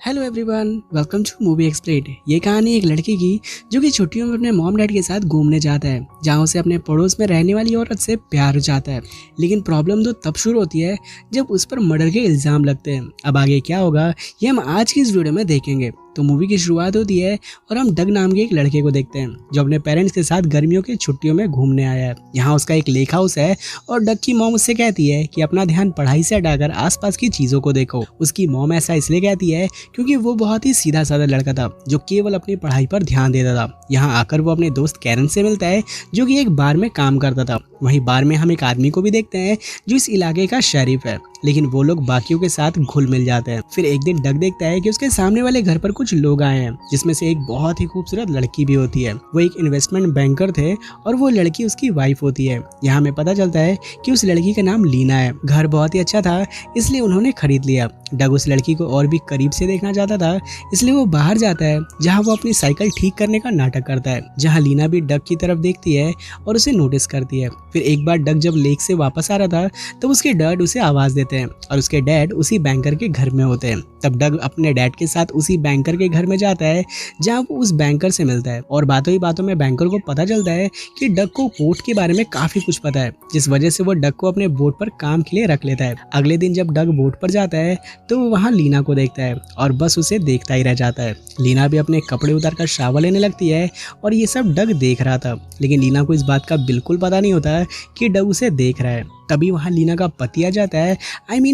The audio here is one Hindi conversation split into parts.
Hello everyone, welcome to movie explain. ये कहानी एक लड़के की जो कि छुट्टियों में अपने मॉम डैड के साथ घूमने जाता है, जहाँ उसे अपने पड़ोस में रहने वाली औरत से प्यार हो जाता है। लेकिन प्रॉब्लम तो तब शुरू होती है जब उस पर मर्डर के इल्जाम लगते हैं। अब आगे क्या होगा ये हम आज की इस वीडियो में देखेंगे। तो मूवी की शुरुआत होती है और हम डग नाम के एक लड़के को देखते हैं जो अपने पेरेंट्स के साथ गर्मियों की छुट्टियों में घूमने आया है। यहाँ उसका एक लेक हाउस है और डग की मॉम उससे कहती है कि अपना ध्यान पढ़ाई से हटाकर आसपास की चीजों को देखो। उसकी मॉम ऐसा इसलिए कहती है क्योंकि वो बहुत ही सीधा साधा लड़का था जो केवल अपनी पढ़ाई पर ध्यान देता था। यहाँ आकर वो अपने दोस्त कैरन से मिलता है जो कि एक बार में काम करता था। वहीं बार में हम एक आदमी को भी देखते हैं जो इस इलाके का शरीफ है, लेकिन वो लोग बाकियों के साथ घुल मिल जाते हैं। फिर एक दिन डग देखता है कि उसके सामने वाले घर पर कुछ लोग आए हैं, जिसमें से एक बहुत ही खूबसूरत लड़की भी होती है। वो एक इन्वेस्टमेंट बैंकर थे और वो लड़की उसकी वाइफ होती है। यहाँ हमें पता चलता है कि उस लड़की का नाम लीना है। घर बहुत ही अच्छा था इसलिए उन्होंने खरीद लिया। डग उस लड़की को और भी करीब से देखना चाहता था, इसलिए वो बाहर जाता है जहाँ वो अपनी साइकिल ठीक करने का नाटक करता है। जहाँ लीना भी डग की तरफ देखती है और उसे नोटिस करती है। फिर एक बार डग जब लेक से वापस आ रहा था तब उसके डैड उसे आवाज देते हैं और उसके डैड उसी बैंकर के घर में होते हैं। तब डग अपने डैड के साथ उसी बैंकर के घर में जाता है जहाँ वो उस बैंकर से मिलता है और बातों ही बातों में बैंकर को पता चलता है कि डग को बोट के बारे में काफी कुछ पता है, जिस वजह से वो डग को अपने बोट पर काम के लिए रख लेता है। अगले दिन जब डग बोट पर जाता है तो वो वहाँ लीना को देखता है और बस उसे देखता ही रह जाता है। लीना भी अपने कपड़े उतारकर शावर लेने लगती है और ये सब डग देख रहा था, लेकिन लीना को इस बात का बिल्कुल पता नहीं होता कि डग उसे देख रहा है। तभी वहाँ लीना का पति आ जाता है,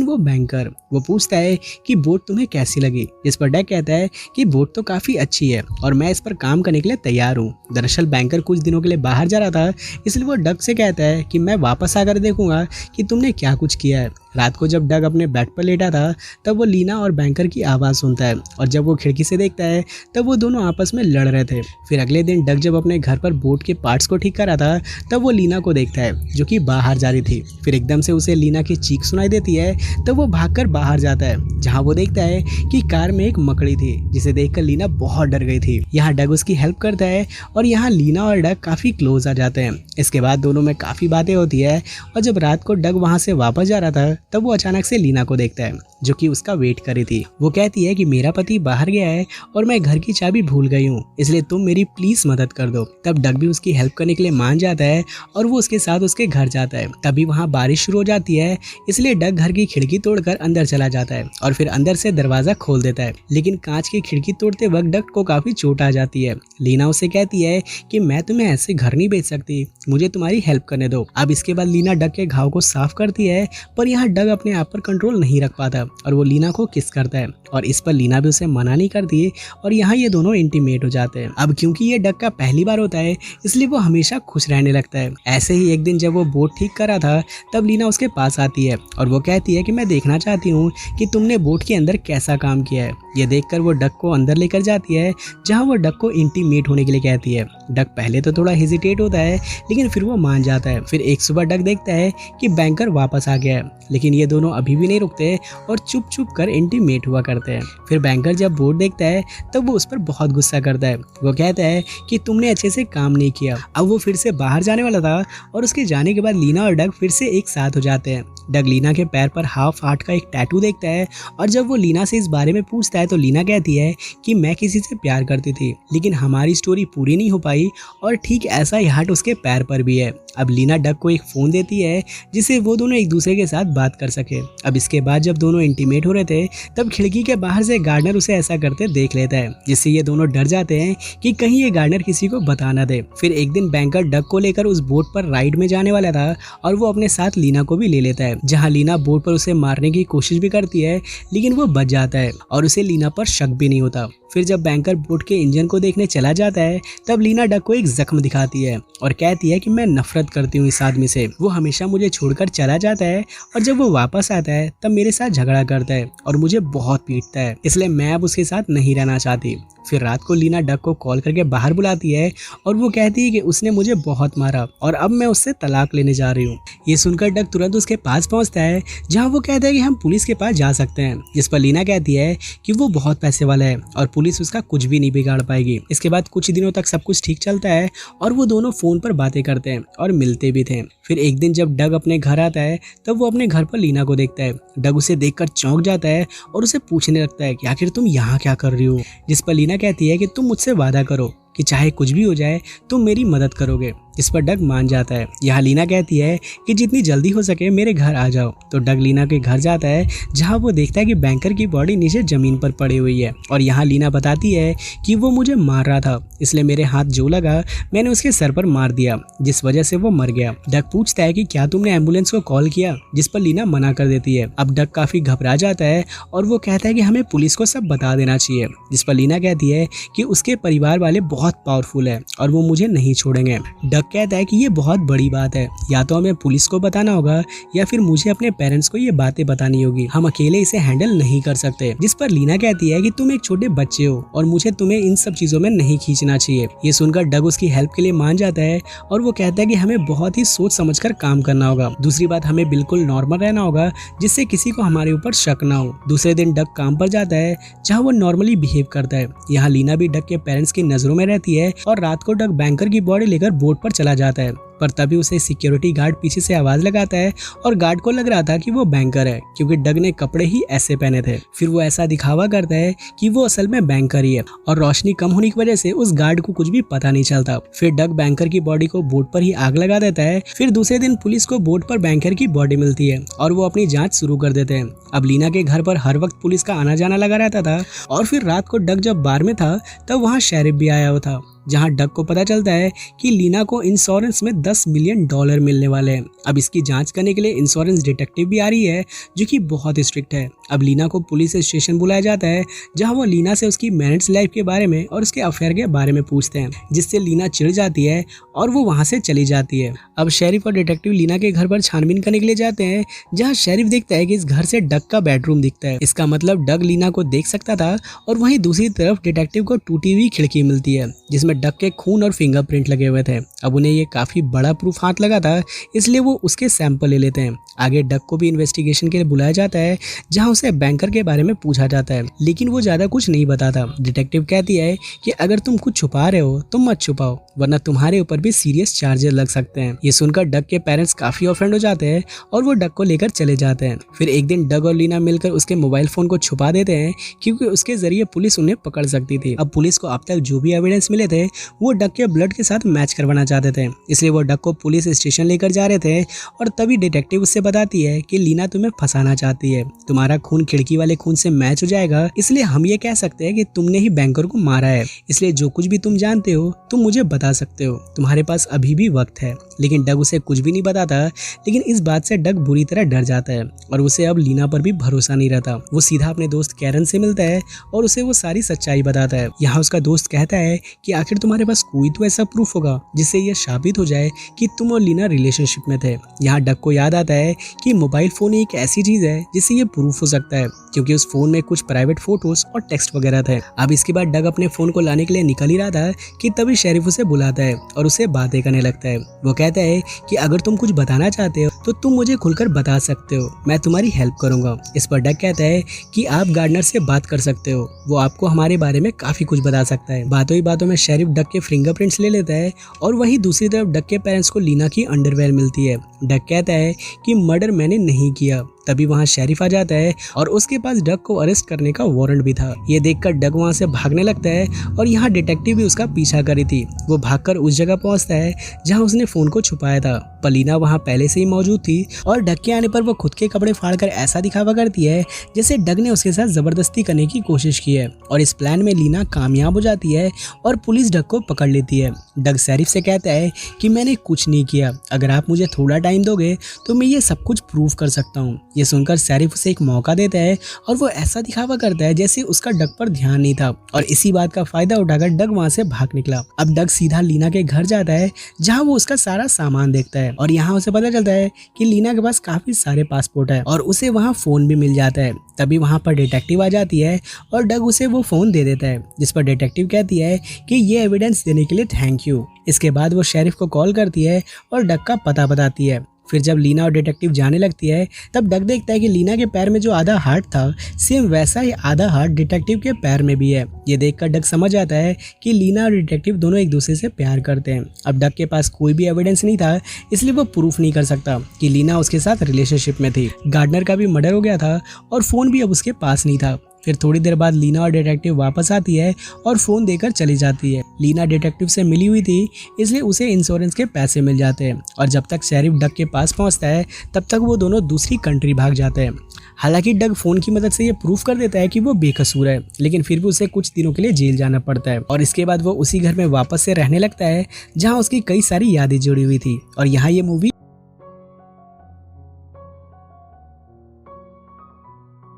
वो बैंकर। वो पूछता है कि बोट तुम्हें कैसी लगी, जिस पर डग कहता है कि बोट तो काफ़ी अच्छी है और मैं इस पर काम करने के लिए तैयार हूँ। दरअसल बैंकर कुछ दिनों के लिए बाहर जा रहा था, इसलिए वो डग से कहता है कि मैं वापस आकर देखूंगा कि तुमने क्या कुछ किया है। रात को जब डग अपने बेड पर लेटा था तब वो लीना और बैंकर की आवाज़ सुनता है और जब वो खिड़की से देखता है तब वो दोनों आपस में लड़ रहे थे। फिर अगले दिन डग जब अपने घर पर बोट के पार्ट्स को ठीक कर रहा था तब वो लीना को देखता है जो कि बाहर जा रही थी। फिर एकदम से उसे लीना की चीख सुनाई देती है, तब वो भागकर बाहर जाता है जहाँ वो देखता है कि कार में एक मकड़ी थी, जिसे देखकर लीना बहुत डर गई थी। यहाँ डग उसकी हेल्प करता है और यहाँ लीना और डग काफ़ी क्लोज आ जाते हैं। इसके बाद दोनों में काफ़ी बातें होती है और जब रात को डग वहाँ से वापस जा रहा था तब वो अचानक से लीना को देखता है जो कि उसका वेट कर रही थी। वो कहती है कि मेरा पति बाहर गया है और मैं घर की चाबी भूल गई हूँ, इसलिए तुम मेरी प्लीज मदद कर दो। तब डग भी उसकी हेल्प करने के लिए मान जाता है और वो उसके साथ उसके घर जाता है। तभी वहाँ बारिश शुरू हो जाती है, इसलिए डग घर की खिड़की तोड़कर अंदर चला जाता है और फिर अंदर से दरवाजा खोल देता है। लेकिन कांच की खिड़की तोड़ते वक्त डग को काफी चोट आ जाती है। लीना उसे कहती है कि मैं तुम्हें ऐसे घर नहीं भेज सकती, मुझे तुम्हारी हेल्प करने दो। अब इसके बाद लीना डग के घाव को साफ करती है, पर यहाँ डग अपने आप पर कंट्रोल नहीं रख पाता और वो लीना को किस करता है और इस पर लीना भी उसे मना नहीं करती और यहाँ ये दोनों इंटीमेट हो जाते हैं। अब क्योंकि ये डग का पहली बार होता है इसलिए वो हमेशा खुश रहने लगता है। ऐसे ही एक दिन जब वो बोट ठीक कर रहा था तब लीना उसके पास आती है और वो कहती है कि मैं देखना चाहती हूँ कि तुमने बोट के अंदर कैसा काम किया है। ये देखकर वो डग को अंदर लेकर जाती है जहाँ वो डग को इंटीमेट होने के लिए कहती है। डग पहले तो थोड़ा हेजिटेट होता है लेकिन फिर वो मान जाता है। फिर एक सुबह डग देखता है कि बैंकर वापस आ गया है, लेकिन ये दोनों अभी भी नहीं रुकते और चुप चुप कर इंटीमेट हुआ करते हैं। फिर बैंकर जब बोट देखता है तब वो उस पर बहुत गुस्सा करता है। वो कहता है कि तुमने अच्छे से काम नहीं किया। अब वो फिर से बाहर जाने वाला था और उसके जाने के बाद लीना और डग फिर से एक साथ हो जाते हैं। डग लीना के पैर पर हाफ हार्ट का एक टैटू देखता है और जब वो लीना से इस बारे में पूछता है तो लीना कहती है कि मैं किसी से प्यार करती थी लेकिन हमारी स्टोरी पूरी नहीं हो पाई और ठीक ऐसा ही हार्ट उसके पैर पर भी है। अब लीना डग को एक फ़ोन देती है जिससे वो दोनों एक दूसरे के साथ बात कर सके। अब इसके बाद जब दोनों इंटीमेट हो रहे थे तब खिड़की के बाहर से गार्डनर उसे ऐसा करते देख लेता है, जिससे ये दोनों डर जाते हैं कि कहीं ये गार्डनर किसी को बता ना दे। फिर एक दिन बैंकर डग को लेकर उस बोट पर राइड में जाने वाला था और वो अपने साथ लीना को भी ले लेता है, जहाँ लीना बोट पर उसे मारने की कोशिश भी करती है लेकिन वो बच जाता है और उसे लीना पर शक भी नहीं होता। फिर जब बैंकर बोट के इंजन को देखने चला जाता है तब लीना डग को एक जख्म दिखाती है और कहती है कि मैं नफरत करती हूँ इस आदमी से, वो हमेशा मुझे छोड़कर चला जाता है और जब वो वापस आता है तब मेरे साथ झगड़ा करता है और मुझे बहुत पीटता है, इसलिए मैं अब उसके साथ नहीं रहना चाहती। फिर रात को लीना डग को कॉल करके बाहर बुलाती है और वो कहती है कि उसने मुझे बहुत मारा और अब मैं उससे तलाक लेने जा रही हूँ। ये सुनकर डग तुरंत उसके पास पहुँचता है जहाँ वो कहता है कि हम पुलिस के पास जा सकते हैं, जिस पर लीना कहती है कि वो बहुत पैसे वाला है और पुलिस उसका कुछ भी नहीं बिगाड़ पाएगी। इसके बाद कुछ दिनों तक सब कुछ ठीक चलता है और वो दोनों फोन पर बातें करते हैं और मिलते भी थे। फिर एक दिन जब डग अपने घर आता है तब वो अपने घर पर लीना को देखता है। डग उसे देखकर चौंक जाता है और उसे पूछने लगता है कि आखिर तुम यहाँ क्या कर रही हो। जिस पर लीना कहती है कि तुम मुझसे वादा करो कि चाहे कुछ भी हो जाए तुम मेरी मदद करोगे। इस पर डग मान जाता है। यहाँ लीना कहती है कि जितनी जल्दी हो सके मेरे घर आ जाओ। तो डग लीना के घर जाता है जहाँ वो देखता है कि बैंकर की बॉडी नीचे जमीन पर पड़ी हुई है और यहाँ लीना बताती है कि वो मुझे मार रहा था, इसलिए मेरे हाथ जो लगा मैंने उसके सर पर मार दिया, जिस वजह से वो मर गया। डग पूछता है कि क्या तुमने एम्बुलेंस को कॉल किया, जिस पर लीना मना कर देती है। अब डग काफी घबरा जाता है और वो कहता है कि हमें पुलिस को सब बता देना चाहिए, जिस पर लीना कहती है कि उसके परिवार वाले बहुत पावरफुल है और वो मुझे नहीं छोड़ेंगे। डग कहता है कि ये बहुत बड़ी बात है, या तो हमें पुलिस को बताना होगा या फिर मुझे अपने पेरेंट्स को ये बातें बतानी होगी, हम अकेले इसे हैंडल नहीं कर सकते। जिस पर लीना कहती है कि तुम एक छोटे बच्चे हो और मुझे तुम्हें इन सब चीजों में नहीं खींचना चाहिए। ये सुनकर डग उसकी हेल्प के लिए मान जाता है और वो कहता है कि हमें बहुत ही सोच समझकर काम करना होगा। दूसरी बात, हमें बिल्कुल नॉर्मल रहना होगा जिससे किसी को हमारे ऊपर शक ना हो। दूसरे दिन डग काम पर जाता है जहाँ वो नॉर्मली बिहेव करता है। यहाँ लीना भी डग के पेरेंट्स की नजरों में रहती है और रात को डग बैंकर की बॉडी लेकर बोट पर चला जाता है। पर तभी उसे सिक्योरिटी गार्ड पीछे से आवाज लगाता है और गार्ड को लग रहा था कि वो बैंकर है क्योंकि डग ने कपड़े ही ऐसे पहने थे। फिर वो ऐसा दिखावा करता है कि वो असल में बैंकर ही है और रोशनी कम होने की वजह से उस गार्ड को कुछ भी पता नहीं चलता। फिर डग बैंकर की बॉडी को बोट पर ही आग लगा देता है। फिर दूसरे दिन पुलिस को बोट पर बैंकर की बॉडी मिलती है और वो अपनी जांच शुरू कर देते हैं। अब लीना के घर पर हर वक्त पुलिस का आना जाना लगा रहता था और फिर रात को डग जब बार में था तब वहाँ शेरिफ भी आया हुआ था, जहां डग को पता चलता है कि लीना को इंश्योरेंस में $10 मिलियन मिलने वाले हैं। अब इसकी जांच करने के लिए इंश्योरेंस डिटेक्टिव भी आ रही है जो कि बहुत स्ट्रिक्ट है। अब लीना को पुलिस स्टेशन बुलाया जाता है जहां वो लीना से उसकी मैरिड लाइफ के बारे में और उसके अफेयर के बारे में पूछते हैं, जिससे लीना चिढ़ जाती है और वो वहां से चली जाती है। अब शेरिफ और डिटेक्टिव लीना के घर पर छानबीन करने के लिए जाते हैं जहाँ शेरिफ देखता है कि इस घर से डग का बेडरूम दिखता है। इसका मतलब डग लीना को देख सकता था और वहीं दूसरी तरफ डिटेक्टिव को टूटी हुई खिड़की मिलती है जिसमें डग के खून और फिंगरप्रिंट लगे हुए थे। अब उन्हें ये काफी बड़ा प्रूफ हाथ लगा था, इसलिए वो उसके सैंपल ले लेते हैं। आगे डग को भी इन्वेस्टिगेशन के लिए बुलाया जाता है जहां उसे बैंकर के बारे में पूछा जाता है, लेकिन वो ज्यादा कुछ नहीं बताता। डिटेक्टिव कहती है कि अगर तुम कुछ छुपा रहे हो तो मत छुपाओ, वरना तुम्हारे ऊपर भी सीरियस चार्जेस लग सकते हैं। ये सुनकर डग के पेरेंट्स काफी ऑफेंड हो जाते हैं और वो डग को लेकर चले जाते हैं। फिर एक दिन डग और लीना मिलकर उसके मोबाइल फोन को छुपा देते हैं क्योंकि उसके जरिए पुलिस उन्हें पकड़ सकती थी। अब पुलिस को अब तक जो भी एविडेंस मिले थे वो डग के ब्लड के साथ मैच करवाना चाहते थे, इसलिए वो डग को पुलिस स्टेशन लेकर जा रहे थे और तभी डिटेक्टिव उससे बताती है कि लीना तुम्हें फंसाना चाहती है, तुम्हारा खून खिड़की वाले खून से मैच हो जाएगा, इसलिए हम ये कह सकते हैं कि तुमने ही बैंकर को मारा है। इसलिए जो कुछ भी तुम जानते हो तुम मुझे बता सकते हो, तुम्हारे पास अभी भी वक्त है। लेकिन डग उसे कुछ भी नहीं बताता, लेकिन इस बात से डग बुरी तरह डर जाता है और उसे अब लीना पर भी भरोसा नहीं रहता। वो सीधा अपने दोस्त कैरन से मिलता है और उसे वो सारी सच्चाई बताता है। यहाँ उसका दोस्त कहता है कि आखिर तुम्हारे पास कोई तो ऐसा प्रूफ होगा जिससे यह साबित हो जाए कि तुम और लीना रिलेशनशिप में थे। यहाँ डग को याद आता है कि मोबाइल फोन एक ऐसी चीज है जिससे ये प्रूफ हो सकता है क्योंकि उस फोन में कुछ प्राइवेट फोटोज और टेक्स्ट वगैरह थे। अब इसके बाद डग अपने फोन को लाने के लिए निकल ही रहा था कि तभी शेरिफ उसे बुलाता है और उसे बातें करने लगता है। वो कहता है कि अगर तुम कुछ बताना चाहते हो तो तुम मुझे खुलकर बता सकते हो, मैं तुम्हारी हेल्प करूंगा। इस पर डग कहता है कि आप गार्डनर से बात कर सकते हो, वो आपको हमारे बारे में काफी कुछ बता सकता है। बातों ही बातों में शेरिफ डग के फिंगरप्रिंट्स ले लेता है और वहीं दूसरी तरफ डग के पेरेंट्स को लीना की अंडरवेयर मिलती है। डग कहता है कि मर्डर मैंने नहीं किया। तभी वहाँ शेरिफ आ जाता है और उसके पास डग को अरेस्ट करने का वारंट भी था। ये देखकर डग वहाँ से भागने लगता है और यहाँ डिटेक्टिव भी उसका पीछा करी थी। वो भागकर उस जगह पहुँचता है जहाँ उसने फोन को छुपाया था। पर लीना वहाँ पहले से ही मौजूद थी और डग के आने पर वो खुद के कपड़े फाड़कर ऐसा दिखावा करती है जैसे डग ने उसके साथ जबरदस्ती करने की कोशिश की है और इस प्लान में लीना कामयाब हो जाती है और पुलिस डग को पकड़ लेती है। डग शेरिफ से कहता है कि मैंने कुछ नहीं किया, अगर आप मुझे थोड़ा टाइम दोगे तो मैं ये सब कुछ प्रूव कर सकता हूँ। ये सुनकर शेरिफ उसे एक मौका देता है और वो ऐसा दिखावा करता है जैसे उसका डग पर ध्यान नहीं था और इसी बात का फायदा उठाकर डग वहाँ से भाग निकला। अब डग सीधा लीना के घर जाता है जहाँ वो उसका सारा सामान देखता है और यहाँ उसे पता चलता है कि लीना के पास काफी सारे पासपोर्ट है और उसे वहाँ फोन भी मिल जाता है। तभी वहाँ पर डिटेक्टिव आ जाती है और डग उसे वो फोन दे देता है, जिस पर डिटेक्टिव कहती है कि ये एविडेंस देने के लिए थैंक यू। इसके बाद वो शेरिफ को कॉल करती है और डग का पता बताती है। फिर जब लीना और डिटेक्टिव जाने लगती है तब डग देखता है कि लीना के पैर में जो आधा हार्ट था सेम वैसा ही आधा हार्ट डिटेक्टिव के पैर में भी है। ये देखकर डग समझ आता है कि लीना और डिटेक्टिव दोनों एक दूसरे से प्यार करते हैं। अब डग के पास कोई भी एविडेंस नहीं था, इसलिए वो प्रूफ नहीं कर सकता कि लीना उसके साथ रिलेशनशिप में थी। गार्डनर का भी मर्डर हो गया था और फोन भी अब उसके पास नहीं था। फिर थोड़ी देर बाद लीना और डिटेक्टिव वापस आती है और फोन देकर चली जाती है। लीना डिटेक्टिव से मिली हुई थी, इसलिए उसे इंश्योरेंस के पैसे मिल जाते हैं और जब तक शेरिफ डग के पास पहुंचता है तब तक वो दोनों दूसरी कंट्री भाग जाते हैं। हालांकि डग फोन की मदद से ये प्रूफ कर देता है कि वो बेकसूर है, लेकिन फिर भी उसे कुछ दिनों के लिए जेल जाना पड़ता है और इसके बाद वो उसी घर में वापस से रहने लगता है जहाँ उसकी कई सारी यादें जुड़ी हुई थी। और यहाँ ये मूवी